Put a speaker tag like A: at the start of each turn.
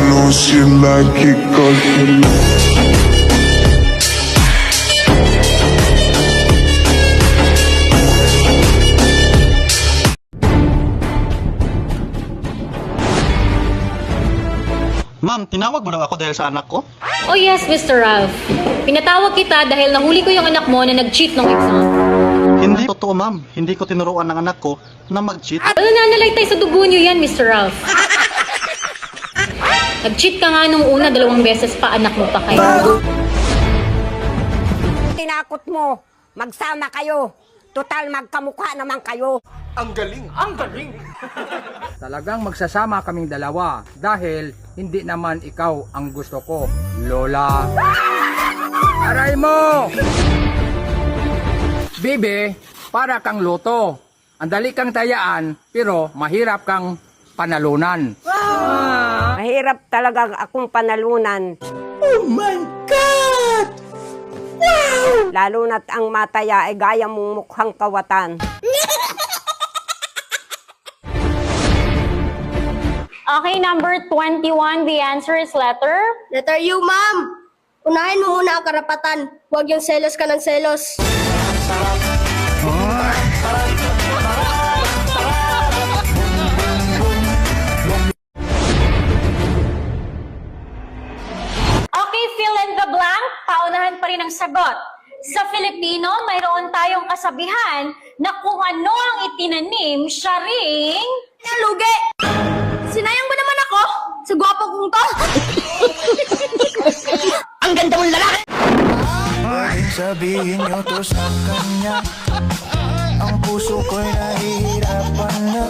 A: know she like it 'cause she
B: Ma'am, tinawag mo daw ako dahil sa anak ko?
C: Oh yes, Mr. Ralph. Pinatawag kita dahil nahuli ko yung anak mo na nag-cheat ng exam.
B: Hindi totoo, ma'am. Hindi ko tinuruan ng anak ko na mag-cheat.
C: Ano nananalaytay sa dugo niyo yan, Mr. Ralph? Nag-cheat ka nga nung una, 2 beses pa, anak mo pa kayo.
D: Tinakot mo, magsama kayo. Total magkamukha naman kayo.
E: Ang galing! Ang galing!
F: Talagang magsasama kaming dalawa dahil hindi naman ikaw ang gusto ko, Lola. Aray mo! Bibi, para kang loto. Ang dali kang tayaan pero mahirap kang panalunan.
D: Mahirap talaga akong panalunan.
E: Oh my God! Wow!
D: Lalo na't ang mataya ay gaya mong mukhang kawatan.
C: Okay, number 21, the answer is letter?
G: Letter U, ma'am. Unahin mo muna ang karapatan. Huwag yung selos ka ng selos.
C: Okay, fill in the blank. Paunahan pa rin ang sagot. Sa Filipino, mayroon tayong kasabihan na kung ano ang itinanim, siya ring...
G: Nalugi! Sinayang ba naman ako? Sa gwapo kong to?
E: Ang ganda mong lalaki!
H: Bakit sabihin nyo to sa kanya? Ang puso ko'y nahihirapan na.